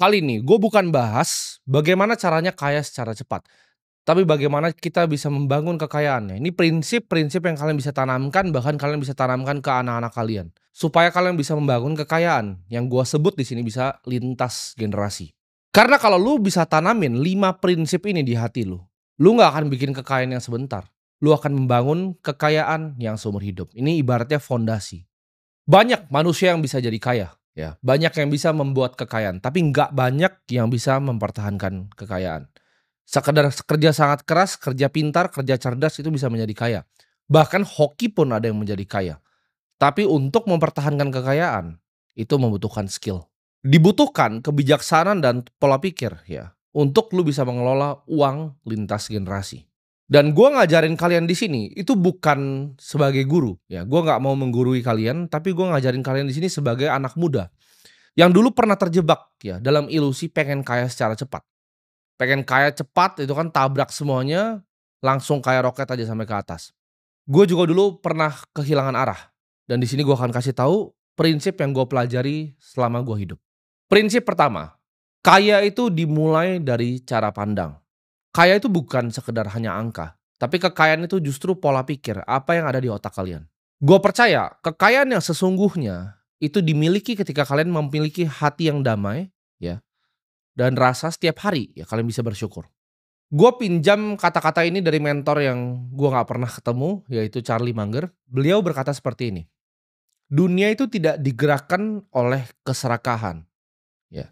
Kali ini gue bukan bahas bagaimana caranya kaya secara cepat, tapi bagaimana kita bisa membangun kekayaannya. Ini prinsip-prinsip yang kalian bisa tanamkan, bahkan kalian bisa tanamkan ke anak-anak kalian. Supaya kalian bisa membangun kekayaan yang gue sebut di sini bisa lintas generasi. Karena kalau lu bisa tanamin 5 prinsip ini di hati lu nggak akan bikin kekayaan yang sebentar. Lu akan membangun kekayaan yang seumur hidup. Ini ibaratnya fondasi. Banyak manusia yang bisa jadi kaya, ya. Banyak yang bisa membuat kekayaan, tapi nggak banyak yang bisa mempertahankan kekayaan. Sekedar kerja sangat keras, kerja pintar, kerja cerdas itu bisa menjadi kaya. Bahkan hoki pun ada yang menjadi kaya. Tapi untuk mempertahankan kekayaan, itu membutuhkan skill. Dibutuhkan kebijaksanaan dan pola pikir ya, untuk lu bisa mengelola uang lintas generasi. Dan gua ngajarin kalian di sini itu bukan sebagai guru ya, gua nggak mau menggurui kalian, tapi gua ngajarin kalian di sini sebagai anak muda yang dulu pernah terjebak ya dalam ilusi pengen kaya secara cepat. Pengen kaya cepat itu kan tabrak semuanya, langsung kayak roket aja sampai ke atas. Gue juga dulu pernah kehilangan arah, dan di sini gue akan kasih tahu prinsip yang gue pelajari selama gue hidup. Prinsip pertama, kaya itu dimulai dari cara pandang. Kaya itu bukan sekedar hanya angka, tapi kekayaan itu justru pola pikir, apa yang ada di otak kalian. Gue percaya kekayaan yang sesungguhnya itu dimiliki ketika kalian memiliki hati yang damai, ya, dan rasa setiap hari ya kalian bisa bersyukur. Gue pinjam kata-kata ini dari mentor yang gue nggak pernah ketemu, yaitu Charlie Munger. Beliau berkata seperti ini, dunia itu tidak digerakkan oleh keserakahan, ya,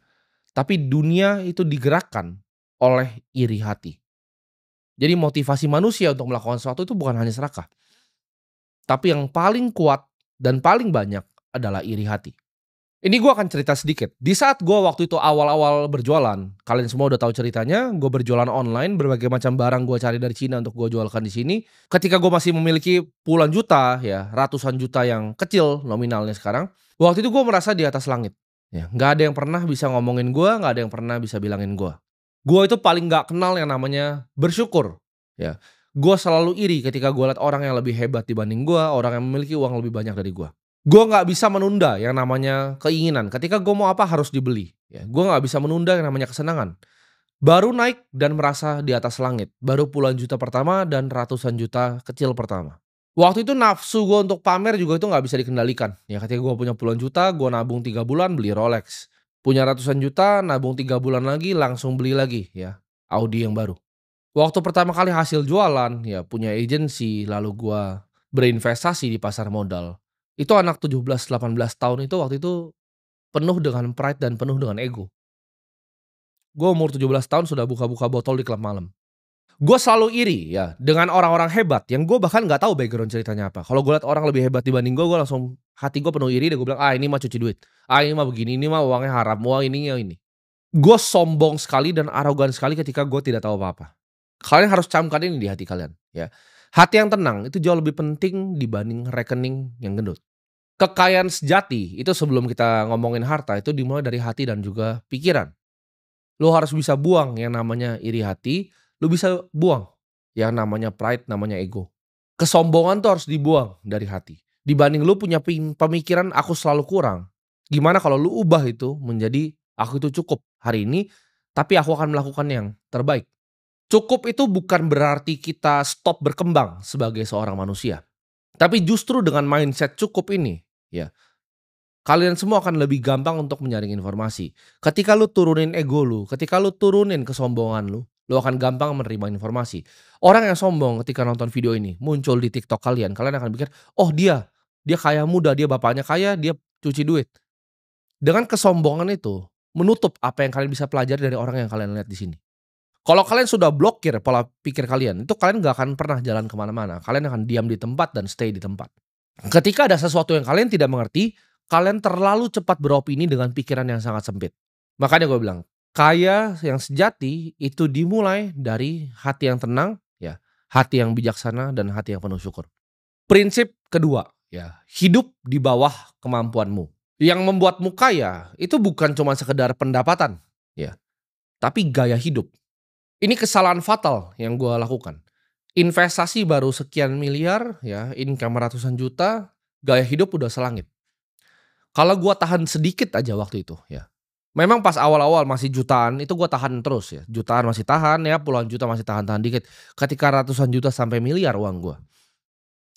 tapi dunia itu digerakkan oleh iri hati. Jadi motivasi manusia untuk melakukan sesuatu itu bukan hanya serakah, tapi yang paling kuat dan paling banyak adalah iri hati. Ini gue akan cerita sedikit. Di saat gue waktu itu awal-awal berjualan, kalian semua udah tahu ceritanya. Gue berjualan online, berbagai macam barang gue cari dari Cina untuk gue jualkan di sini. Ketika gue masih memiliki puluhan juta, ya ratusan juta yang kecil nominalnya sekarang. Waktu itu gue merasa di atas langit. Ya, nggak ada yang pernah bisa ngomongin gue, nggak ada yang pernah bisa bilangin gue. Gue itu paling nggak kenal yang namanya bersyukur. Ya, gue selalu iri ketika gue lihat orang yang lebih hebat dibanding gue, orang yang memiliki uang lebih banyak dari gue. Gue nggak bisa menunda yang namanya keinginan. Ketika gue mau apa harus dibeli. Ya, gue nggak bisa menunda yang namanya kesenangan. Baru naik dan merasa di atas langit. Baru puluhan juta pertama dan ratusan juta kecil pertama. Waktu itu nafsu gue untuk pamer juga itu nggak bisa dikendalikan. Ya ketika gue punya puluhan juta, gue nabung 3 bulan beli Rolex. Punya ratusan juta, nabung 3 bulan lagi langsung beli lagi ya Audi yang baru. Waktu pertama kali hasil jualan, ya punya agensi, lalu gua berinvestasi di pasar modal. Itu anak 17, 18 tahun itu waktu itu penuh dengan pride dan penuh dengan ego. Gua umur 17 tahun sudah buka-buka botol di klub malam. Gua selalu iri ya dengan orang-orang hebat yang gua bahkan nggak tahu background ceritanya apa. Kalau gua lihat orang lebih hebat dibanding gua langsung hati gua penuh iri dan gua bilang, "Ah, ini mah cuci duit. Ah, ini mah begini, ini mah uangnya haram. Wah, ini ya ini." Gua sombong sekali dan arogan sekali ketika gua tidak tahu apa-apa. Kalian harus camkan ini di hati kalian, ya. Hati yang tenang itu jauh lebih penting dibanding rekening yang gendut. Kekayaan sejati itu sebelum kita ngomongin harta itu dimulai dari hati dan juga pikiran. Lu harus bisa buang yang namanya iri hati, lu bisa buang yang namanya pride, namanya ego. Kesombongan tuh harus dibuang dari hati. Dibanding lu punya pemikiran aku selalu kurang. Gimana kalau lu ubah itu menjadi aku itu cukup hari ini, tapi aku akan melakukan yang terbaik. Cukup itu bukan berarti kita stop berkembang sebagai seorang manusia. Tapi justru dengan mindset cukup ini, ya, kalian semua akan lebih gampang untuk menyaring informasi. Ketika lu turunin ego lu, ketika lu turunin kesombongan lu akan gampang menerima informasi. Orang yang sombong ketika nonton video ini muncul di TikTok kalian, kalian akan pikir, "Oh dia kaya muda, dia bapaknya kaya, dia cuci duit." Dengan kesombongan itu menutup apa yang kalian bisa pelajari dari orang yang kalian lihat di sini. Kalau kalian sudah blokir pola pikir kalian, itu kalian gak akan pernah jalan kemana-mana. Kalian akan diam di tempat dan stay di tempat. Ketika ada sesuatu yang kalian tidak mengerti, kalian terlalu cepat beropini dengan pikiran yang sangat sempit. Makanya gue bilang, kaya yang sejati itu dimulai dari hati yang tenang, ya, hati yang bijaksana dan hati yang penuh syukur. Prinsip kedua, ya, hidup di bawah kemampuanmu. Yang membuatmu kaya itu bukan cuma sekedar pendapatan, ya, tapi gaya hidup. Ini kesalahan fatal yang gue lakukan. Investasi baru sekian miliar, ya, income ratusan juta, gaya hidup udah selangit. Kalau gue tahan sedikit aja waktu itu, ya, Memang pas awal-awal masih jutaan itu gua tahan terus ya, jutaan masih tahan ya, puluhan juta masih tahan-tahan dikit. Ketika ratusan juta sampai miliar uang gua,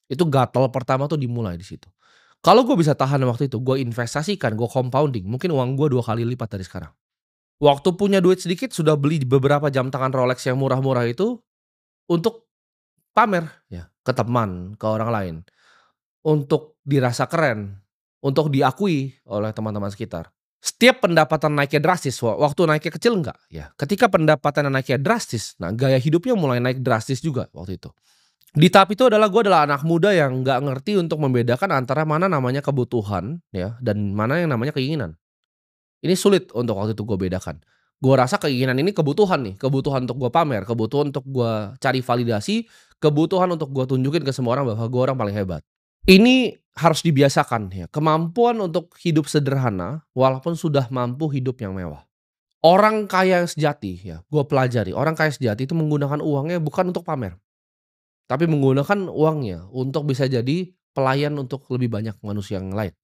itu gatal pertama tuh dimulai di situ. Kalau gua bisa tahan waktu itu, gua investasikan, gua compounding, mungkin uang gua 2 kali lipat dari sekarang. Waktu punya duit sedikit sudah beli beberapa jam tangan Rolex yang murah-murah itu untuk pamer ya, ke teman, ke orang lain, untuk dirasa keren, untuk diakui oleh teman-teman sekitar. Setiap pendapatan naiknya drastis, waktu naiknya kecil enggak, ya. Ketika pendapatan naiknya drastis, nah gaya hidupnya mulai naik drastis juga waktu itu. Di tahap itu adalah gue adalah anak muda yang nggak ngerti untuk membedakan antara mana namanya kebutuhan ya, dan mana yang namanya keinginan. Ini sulit untuk waktu itu gue bedakan. Gue rasa keinginan ini kebutuhan nih, kebutuhan untuk gue pamer, kebutuhan untuk gue cari validasi, kebutuhan untuk gue tunjukin ke semua orang bahwa gue orang paling hebat. Ini harus dibiasakan ya, kemampuan untuk hidup sederhana walaupun sudah mampu hidup yang mewah. Orang kaya yang sejati ya, gue pelajari, orang kaya sejati itu menggunakan uangnya bukan untuk pamer, tapi menggunakan uangnya untuk bisa jadi pelayan untuk lebih banyak manusia yang lain.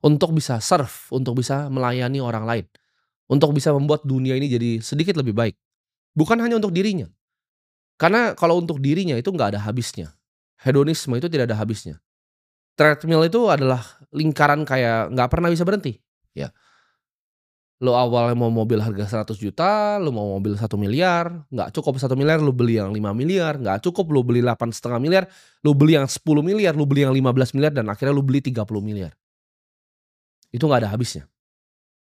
Untuk bisa serve, untuk bisa melayani orang lain. Untuk bisa membuat dunia ini jadi sedikit lebih baik. Bukan hanya untuk dirinya. Karena kalau untuk dirinya itu nggak ada habisnya. Hedonisme itu tidak ada habisnya. Treadmill itu adalah lingkaran kayak nggak pernah bisa berhenti. Ya, lo awalnya mau mobil harga 100 juta, lo mau mobil 1 miliar, nggak cukup 1 miliar, lo beli yang 5 miliar, nggak cukup lo beli 8,5 miliar, lo beli yang 10 miliar, lo beli yang 15 miliar, dan akhirnya lo beli 30 miliar. Itu nggak ada habisnya.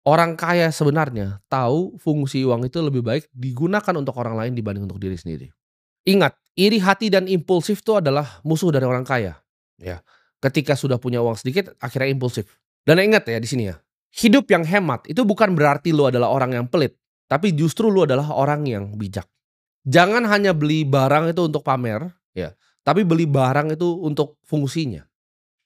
Orang kaya sebenarnya tahu fungsi uang itu lebih baik digunakan untuk orang lain dibanding untuk diri sendiri. Ingat, iri hati dan impulsif itu adalah musuh dari orang kaya. Ya, ketika sudah punya uang sedikit, akhirnya impulsif. Dan ingat ya di sini ya, hidup yang hemat itu bukan berarti lu adalah orang yang pelit, tapi justru lu adalah orang yang bijak. Jangan hanya beli barang itu untuk pamer, ya, tapi beli barang itu untuk fungsinya.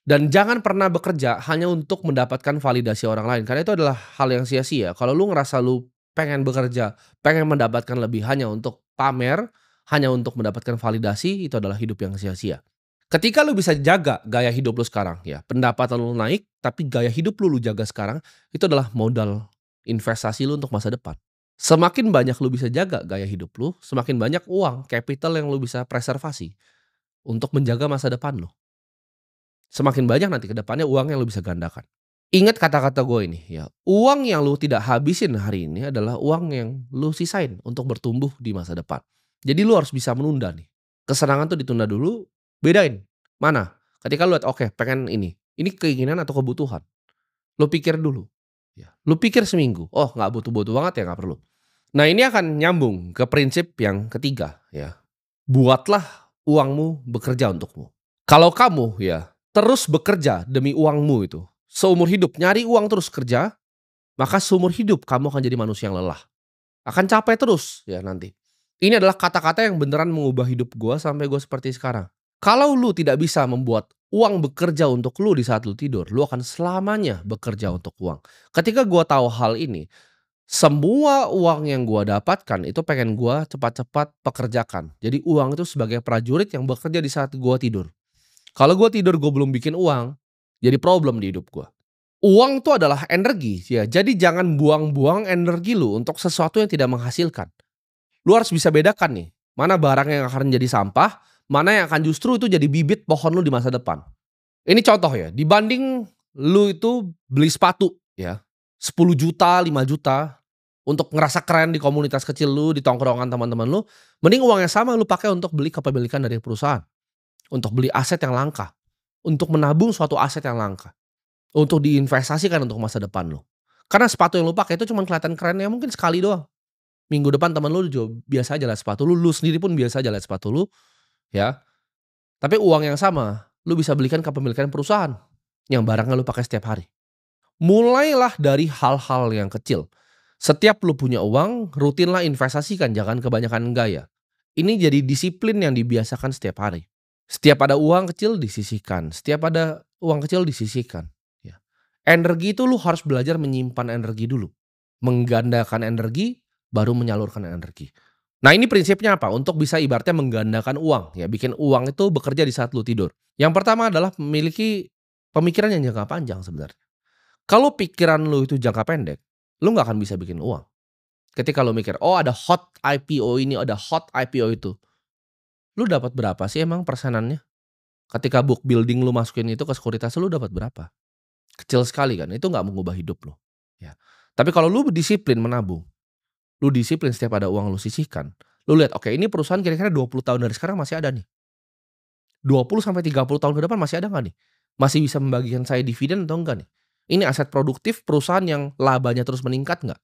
Dan jangan pernah bekerja hanya untuk mendapatkan validasi orang lain, karena itu adalah hal yang sia-sia. Kalau lu ngerasa lu pengen bekerja, pengen mendapatkan lebih hanya untuk pamer, hanya untuk mendapatkan validasi, itu adalah hidup yang sia-sia. Ketika lu bisa jaga gaya hidup lu sekarang ya, pendapatan lu naik, tapi gaya hidup lu jaga sekarang, itu adalah modal investasi lu untuk masa depan. Semakin banyak lu bisa jaga gaya hidup lu, semakin banyak uang, capital yang lu bisa preservasi untuk menjaga masa depan lu. Semakin banyak nanti ke depannya uang yang lu bisa gandakan. Ingat kata-kata gue ini ya, uang yang lu tidak habisin hari ini adalah uang yang lu sisain untuk bertumbuh di masa depan. Jadi lu harus bisa menunda nih. Kesenangan tuh ditunda dulu, bedain. Mana? Ketika lu lihat, oke, pengen ini keinginan atau kebutuhan. Lu pikir dulu. Ya. Lu pikir seminggu, oh nggak butuh-butuh banget ya nggak perlu. Nah ini akan nyambung ke prinsip yang ketiga ya. Buatlah uangmu bekerja untukmu. Kalau kamu ya terus bekerja demi uangmu itu, seumur hidup nyari uang terus kerja, maka seumur hidup kamu akan jadi manusia yang lelah. Akan capek terus ya nanti. Ini adalah kata-kata yang beneran mengubah hidup gua sampai gua seperti sekarang. Kalau lu tidak bisa membuat uang bekerja untuk lu di saat lu tidur, lu akan selamanya bekerja untuk uang. Ketika gua tahu hal ini, semua uang yang gua dapatkan itu pengen gua cepat-cepat pekerjakan. Jadi uang itu sebagai prajurit yang bekerja di saat gua tidur. Kalau gua tidur gua belum bikin uang, jadi problem di hidup gua. Uang itu adalah energi ya, jadi jangan buang-buang energi lu untuk sesuatu yang tidak menghasilkan. Lu harus bisa bedakan nih, mana barang yang akan jadi sampah, mana yang akan justru itu jadi bibit pohon lu di masa depan. Ini contoh ya, dibanding lu itu beli sepatu ya, 10 juta, 5 juta untuk ngerasa keren di komunitas kecil lu, di tongkrongan teman-teman lu, mending uang yang sama lu pakai untuk beli kepemilikan dari perusahaan, untuk beli aset yang langka, untuk menabung suatu aset yang langka, untuk diinvestasikan untuk masa depan lu. Karena sepatu yang lu pakai itu cuma kelihatan keren ya mungkin sekali doang. Minggu depan teman lu juga biasa aja lihat sepatu lu, lu sendiri pun biasa aja lihat sepatu lu, ya. Tapi uang yang sama, lu bisa belikan kepemilikan perusahaan yang barangnya lu pakai setiap hari. Mulailah dari hal-hal yang kecil. Setiap lu punya uang, rutinlah investasikan, jangan kebanyakan gaya. Ini jadi disiplin yang dibiasakan setiap hari. Setiap ada uang kecil disisihkan, setiap ada uang kecil disisihkan. Ya. Energi itu lu harus belajar menyimpan energi dulu. Menggandakan energi, baru menyalurkan energi. Nah ini prinsipnya apa? Untuk bisa ibaratnya menggandakan uang. Ya, bikin uang itu bekerja di saat lu tidur. Yang pertama adalah memiliki pemikiran yang jangka panjang sebenarnya. Kalau pikiran lu itu jangka pendek, lu nggak akan bisa bikin uang. Ketika lu mikir, "Oh ada hot IPO ini, ada hot IPO itu." Lu dapat berapa sih emang persenannya? Ketika book building lu masukin itu ke sekuritas lu dapat berapa? Kecil sekali kan, itu nggak mengubah hidup lu, ya. Tapi kalau lu disiplin menabung, lu disiplin setiap ada uang lu sisihkan, lu lihat, oke ini perusahaan kira-kira 20 tahun dari sekarang masih ada nih, 20 sampai 30 tahun ke depan masih ada nggak nih? Masih bisa membagikan saya dividen atau enggak nih? Ini aset produktif perusahaan yang labanya terus meningkat nggak?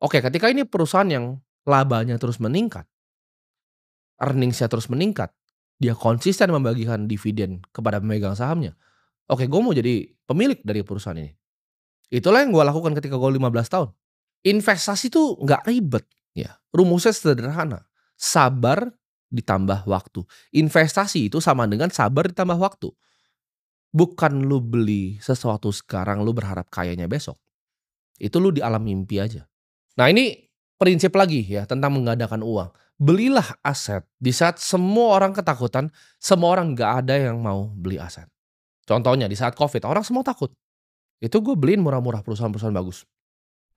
Oke, ketika ini perusahaan yang labanya terus meningkat, earnings-nya terus meningkat, dia konsisten membagikan dividen kepada pemegang sahamnya, oke gue mau jadi pemilik dari perusahaan ini. Itulah yang gue lakukan ketika gue 15 tahun. Investasi tuh nggak ribet, ya. Rumusnya sederhana. Sabar ditambah waktu. Investasi itu sama dengan sabar ditambah waktu. Bukan lu beli sesuatu sekarang lu berharap kayanya besok. Itu lu di alam mimpi aja. Nah ini prinsip lagi ya tentang menggandakan uang. Belilah aset di saat semua orang ketakutan, semua orang nggak ada yang mau beli aset. Contohnya di saat COVID, orang semua takut. Itu gue beliin murah-murah perusahaan-perusahaan bagus.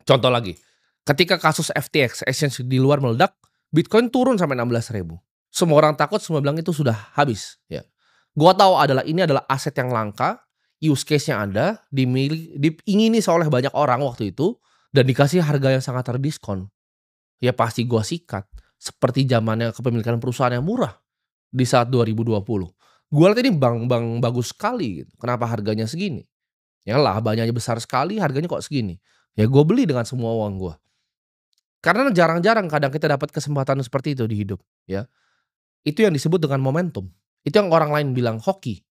Contoh lagi, ketika kasus FTX, exchange di luar meledak, Bitcoin turun sampai 16.000. Semua orang takut, semua bilang itu sudah habis. Ya, gua tahu ini adalah aset yang langka, use case-nya ada, diingini oleh banyak orang waktu itu, dan dikasih harga yang sangat terdiskon. Ya pasti gua sikat. Seperti zamannya kepemilikan perusahaan yang murah di saat 2020. Gua lihat ini bank bagus sekali. Gitu. Kenapa harganya segini? Ya labanya besar sekali, harganya kok segini. Ya gue beli dengan semua uang gue. Karena jarang-jarang kadang kita dapat kesempatan seperti itu di hidup, ya. Itu yang disebut dengan momentum. Itu yang orang lain bilang hoki.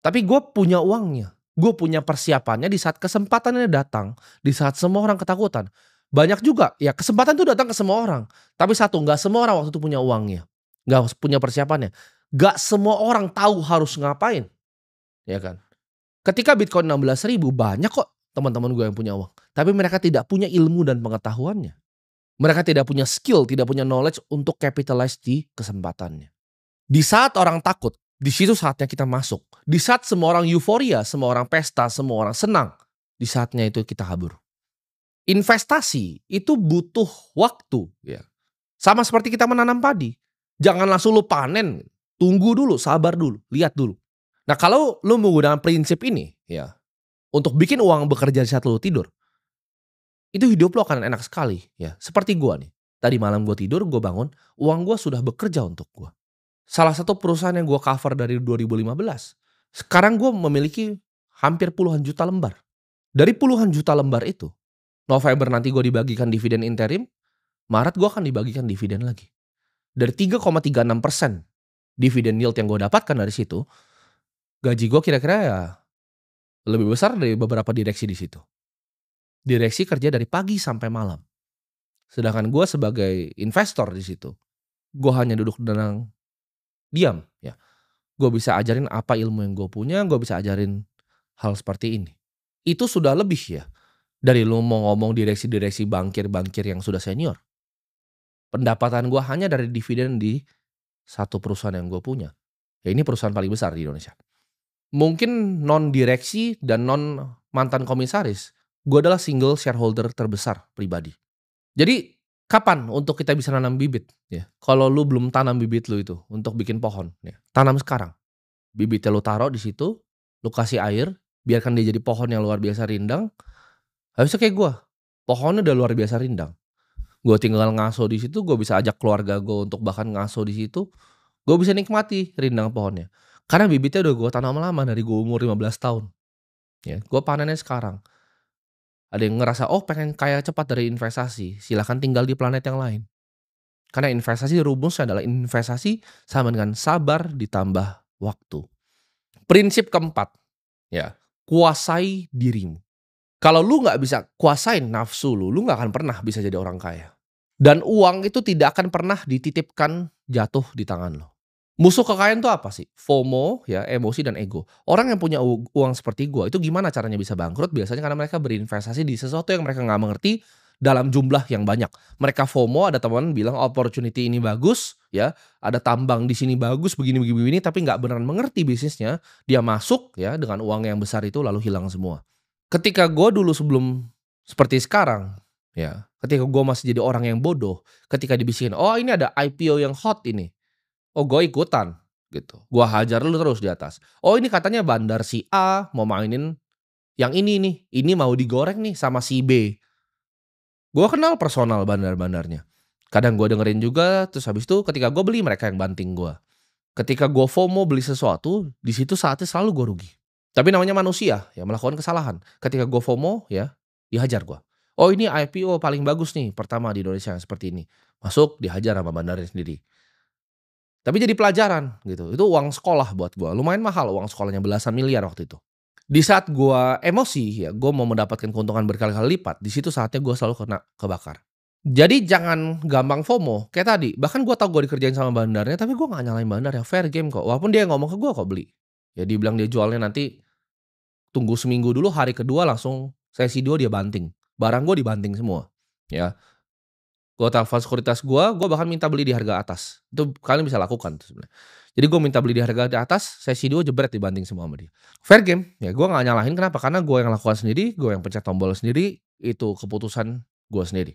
Tapi gue punya uangnya. Gue punya persiapannya di saat kesempatannya datang. Di saat semua orang ketakutan. Banyak juga, ya kesempatan itu datang ke semua orang. Tapi satu, gak semua orang waktu itu punya uangnya. Gak punya persiapannya. Gak semua orang tahu harus ngapain. Ya kan. Ketika Bitcoin 16.000 banyak kok teman-teman gue yang punya uang. Tapi mereka tidak punya ilmu dan pengetahuannya. Mereka tidak punya skill, tidak punya knowledge untuk capitalize di kesempatannya. Di saat orang takut, di situ saatnya kita masuk. Di saat semua orang euforia, semua orang pesta, semua orang senang, di saatnya itu kita kabur. Investasi itu butuh waktu, ya. Sama seperti kita menanam padi. Jangan langsung lu panen, tunggu dulu, sabar dulu, lihat dulu. Nah, kalau lu menggunakan prinsip ini, ya, untuk bikin uang bekerja di saat lu tidur, itu hidup lo akan enak sekali, ya. Seperti gua nih, tadi malam gua tidur, gua bangun, uang gua sudah bekerja untuk gua. Salah satu perusahaan yang gua cover dari 2015, sekarang gua memiliki hampir puluhan juta lembar. Dari puluhan juta lembar itu, November nanti gua dibagikan dividen interim, Maret gua akan dibagikan dividen lagi. Dari 3,36% dividen yield yang gua dapatkan dari situ, gaji gua kira-kira ya lebih besar dari beberapa direksi di situ. Direksi kerja dari pagi sampai malam. Sedangkan gue sebagai investor di situ, gue hanya duduk tenang, diam, ya. Gue bisa ajarin apa ilmu yang gue punya, gue bisa ajarin hal seperti ini. Itu sudah lebih ya dari lu mau ngomong direksi-direksi bankir-bankir yang sudah senior. Pendapatan gue hanya dari dividen di satu perusahaan yang gue punya. Ya ini perusahaan paling besar di Indonesia. Mungkin non direksi dan non mantan komisaris, gue adalah single shareholder terbesar pribadi. Jadi kapan untuk kita bisa nanam bibit? Ya, kalau lu belum tanam bibit lu itu untuk bikin pohon, ya, tanam sekarang. Bibitnya lu taruh di situ, lu kasih air, biarkan dia jadi pohon yang luar biasa rindang. Habisnya kayak gue, pohonnya udah luar biasa rindang. Gue tinggal ngaso di situ, gue bisa ajak keluarga gue untuk bahkan ngaso di situ. Gue bisa nikmati rindang pohonnya. Karena bibitnya udah gue tanam lama dari gue umur 15 tahun. Ya, gue panennya sekarang. Ada yang ngerasa, oh pengen kaya cepat dari investasi, silahkan tinggal di planet yang lain. Karena investasi rumusnya adalah investasi sama dengan sabar ditambah waktu. Prinsip keempat, ya, kuasai dirimu. Kalau lu nggak bisa kuasain nafsu lu nggak akan pernah bisa jadi orang kaya. Dan uang itu tidak akan pernah dititipkan jatuh di tangan lo. Musuh kekayaan itu apa sih? FOMO, ya, emosi dan ego. Orang yang punya uang seperti gua itu gimana caranya bisa bangkrut? Biasanya karena mereka berinvestasi di sesuatu yang mereka nggak mengerti dalam jumlah yang banyak. Mereka FOMO, ada teman bilang opportunity ini bagus, ya, ada tambang di sini bagus, begini, tapi nggak beneran mengerti bisnisnya. Dia masuk, ya, dengan uang yang besar itu lalu hilang semua. Ketika gua dulu sebelum Seperti sekarang, ya, ketika gue masih jadi orang yang bodoh, ketika dibisikin, "Oh ini ada IPO yang hot ini." Oh gue ikutan, gitu. Gue hajar lu terus di atas. Oh ini katanya bandar si A mau mainin yang ini nih, ini mau digoreng nih sama si B. Gue kenal personal bandar-bandarnya. Kadang gue dengerin juga, terus habis itu ketika gue beli mereka yang banting gue. Ketika gue FOMO beli sesuatu, di situ saatnya selalu gue rugi. Tapi namanya manusia, ya melakukan kesalahan. Ketika gue FOMO, ya dihajar gue. Oh ini IPO paling bagus nih, pertama di Indonesia seperti ini. Masuk, dihajar sama bandarnya sendiri. Tapi jadi pelajaran gitu, itu uang sekolah buat gue. Lumayan mahal uang sekolahnya, belasan miliar waktu itu. Di saat gue emosi, ya gue mau mendapatkan keuntungan berkali-kali lipat, di situ saatnya gue selalu kena kebakar. Jadi jangan gampang FOMO, kayak tadi, bahkan gue tahu gue dikerjain sama bandarnya, tapi gue nggak nyalain bandarnya, fair game kok. Walaupun dia ngomong ke gue kok beli. Ya dia bilang dia jualnya nanti tunggu seminggu dulu, hari kedua langsung sesi 2 dia banting. Barang gue dibanting semua, ya. Gue telepon sekuritas gue bahkan minta beli di harga atas. Itu kalian bisa lakukan tuh sebenarnya. Jadi gue minta beli di harga di atas, sesi 2 jebret dibanting semua sama dia. Fair game, ya gue nggak nyalahin kenapa, karena gue yang lakukan sendiri, gue yang pencet tombol sendiri, itu keputusan gue sendiri.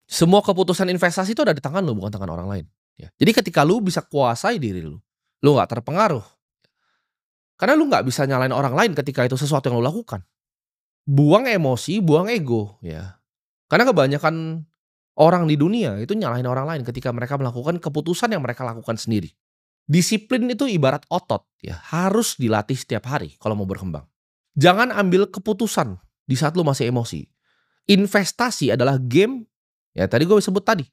Semua keputusan investasi itu ada di tangan lu, bukan tangan orang lain, ya. Jadi ketika lu bisa kuasai diri lu nggak terpengaruh, karena lu nggak bisa nyalain orang lain ketika itu sesuatu yang lu lakukan. Buang emosi, buang ego, ya. Karena kebanyakan orang di dunia itu nyalahin orang lain ketika mereka melakukan keputusan yang mereka lakukan sendiri. Disiplin itu ibarat otot, ya, harus dilatih setiap hari kalau mau berkembang. Jangan ambil keputusan di saat lu masih emosi. Investasi adalah game, ya tadi gue sebut tadi,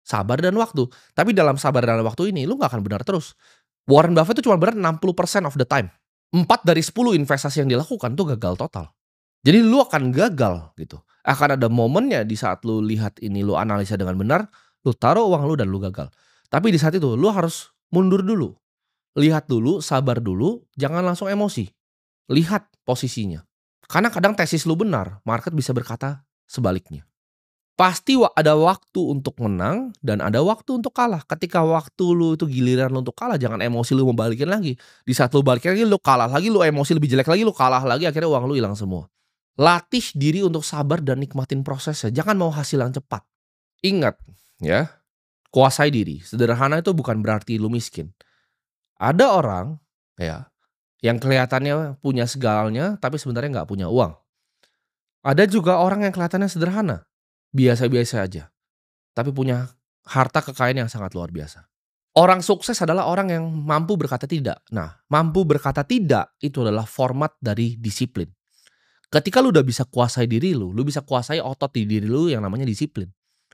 sabar dan waktu. Tapi dalam sabar dan waktu ini lu nggak akan benar terus. Warren Buffett itu cuma benar 60% of the time. 4 dari 10 investasi yang dilakukan tuh gagal total. Jadi lu akan gagal gitu. Akan ada momennya di saat lu lihat ini, lu analisa dengan benar, lu taruh uang lu dan lu gagal. Tapi di saat itu lu harus mundur dulu. Lihat dulu, sabar dulu, jangan langsung emosi. Lihat posisinya. Karena kadang tesis lu benar, market bisa berkata sebaliknya. Pasti ada waktu untuk menang dan ada waktu untuk kalah. Ketika waktu lu itu giliran lu untuk kalah, jangan emosi lu mau balikin lagi. Di saat lu balikin lagi, lu kalah lagi, lu emosi lebih jelek lagi, lu kalah lagi, akhirnya uang lu hilang semua. Latih diri untuk sabar dan nikmatin prosesnya. Jangan mau hasil yang cepat. Ingat, ya, kuasai diri. Sederhana itu bukan berarti lu miskin. Ada orang, ya, yang kelihatannya punya segalanya, tapi sebenarnya nggak punya uang. Ada juga orang yang kelihatannya sederhana, biasa-biasa aja, tapi punya harta kekayaan yang sangat luar biasa. Orang sukses adalah orang yang mampu berkata tidak. Nah, mampu berkata tidak itu adalah format dari disiplin. Ketika lu udah bisa kuasai diri lu bisa kuasai otot di diri lu yang namanya disiplin.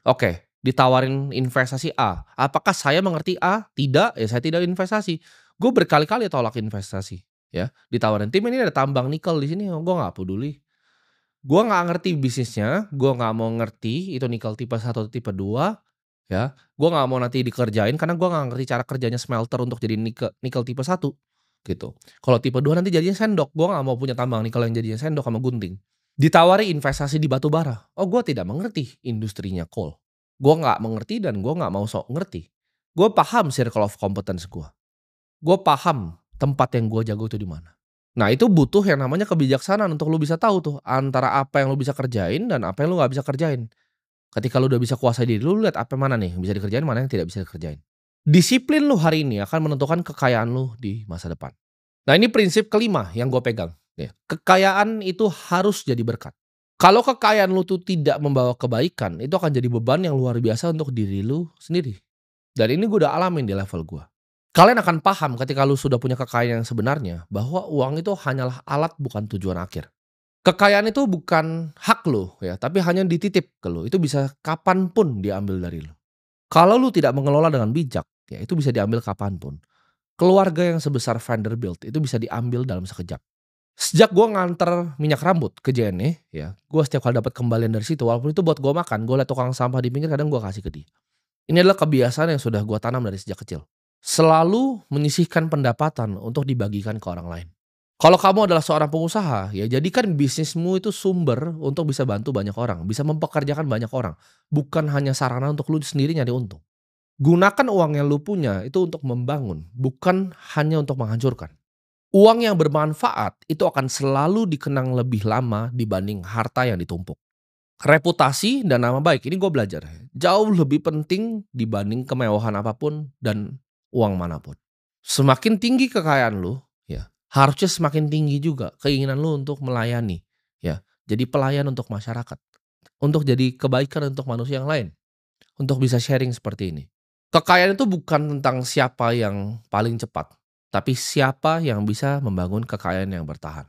Oke, ditawarin investasi A. Apakah saya mengerti A? Tidak, ya saya tidak investasi. Gue berkali-kali tolak investasi. Ya, ditawarin tim ini ada tambang nikel di sini, oh, gue nggak peduli. Gue nggak ngerti bisnisnya, gue nggak mau ngerti itu nikel tipe 1 atau tipe 2, ya. Gue nggak mau nanti dikerjain karena gue nggak ngerti cara kerjanya smelter untuk jadi nikel nikel tipe 1, gitu. Kalau tipe 2 nanti jadinya sendok, gue nggak mau punya tambang nikel yang jadinya sendok sama gunting. Ditawari investasi di batu bara, oh gue tidak mengerti industrinya coal. Gue nggak mengerti dan gue nggak mau sok ngerti. Gue paham circle of competence gue. Gue paham tempat yang gue jago itu di mana. Nah itu butuh yang namanya kebijaksanaan untuk lu bisa tahu tuh antara apa yang lu bisa kerjain dan apa yang lu nggak bisa kerjain. Ketika lu udah bisa kuasai diri lu lihat apa mana nih yang bisa dikerjain, mana yang tidak bisa dikerjain. Disiplin lu hari ini akan menentukan kekayaan lu di masa depan. Nah ini prinsip kelima yang gue pegang, ya. Kekayaan itu harus jadi berkat. Kalau kekayaan lu tuh tidak membawa kebaikan, itu akan jadi beban yang luar biasa untuk diri lu sendiri. Dan ini gue udah alamin di level gue. Kalian akan paham ketika lu sudah punya kekayaan yang sebenarnya, bahwa uang itu hanyalah alat bukan tujuan akhir. Kekayaan itu bukan hak lu ya, tapi hanya dititip ke lu. Itu bisa kapan pun diambil dari lu. Kalau lu tidak mengelola dengan bijak, ya itu bisa diambil kapan pun. Keluarga yang sebesar Vanderbilt itu bisa diambil dalam sekejap. Sejak gua nganter minyak rambut ke JNE, ya, gua setiap kali dapat kembalian dari situ, walaupun itu buat gua makan, gua liat tukang sampah di pinggir kadang gua kasih ke dia. Ini adalah kebiasaan yang sudah gua tanam dari sejak kecil. Selalu menyisihkan pendapatan untuk dibagikan ke orang lain. Kalau kamu adalah seorang pengusaha, ya jadikan bisnismu itu sumber untuk bisa bantu banyak orang, bisa mempekerjakan banyak orang, bukan hanya sarana untuk lu sendiri nyari untung. Gunakan uang yang lu punya itu untuk membangun, bukan hanya untuk menghancurkan. Uang yang bermanfaat itu akan selalu dikenang lebih lama dibanding harta yang ditumpuk. Reputasi dan nama baik, ini gue belajar ya, jauh lebih penting dibanding kemewahan apapun dan uang manapun. Semakin tinggi kekayaan lu, ya, harusnya semakin tinggi juga keinginan lu untuk melayani, ya. Jadi pelayan untuk masyarakat, untuk jadi kebaikan untuk manusia yang lain, untuk bisa sharing seperti ini. Kekayaan itu bukan tentang siapa yang paling cepat, tapi siapa yang bisa membangun kekayaan yang bertahan.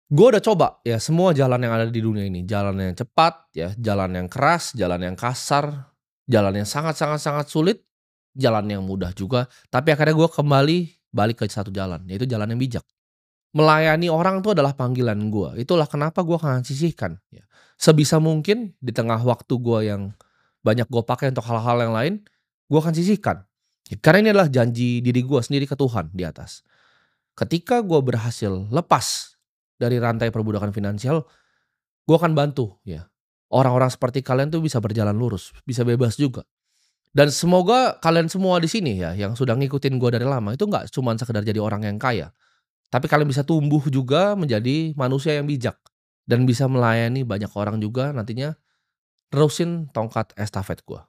Gue udah coba ya semua jalan yang ada di dunia ini, jalan yang cepat ya, jalan yang keras, jalan yang kasar, jalan yang sangat sangat sangat sulit, jalan yang mudah juga, tapi akhirnya gue kembali balik ke satu jalan, yaitu jalan yang bijak. Melayani orang itu adalah panggilan gue, itulah kenapa gue akan sisihkan ya, sebisa mungkin di tengah waktu gue yang banyak gue pakai untuk hal-hal yang lain, gue akan sisihkan. Karena ini adalah janji diri gue sendiri ke Tuhan di atas. Ketika gue berhasil lepas dari rantai perbudakan finansial, gue akan bantu ya. Orang-orang seperti kalian tuh bisa berjalan lurus, bisa bebas juga. Dan semoga kalian semua di sini ya, yang sudah ngikutin gue dari lama itu nggak cuma sekedar jadi orang yang kaya, tapi kalian bisa tumbuh juga menjadi manusia yang bijak dan bisa melayani banyak orang juga nantinya, terusin tongkat estafet gue.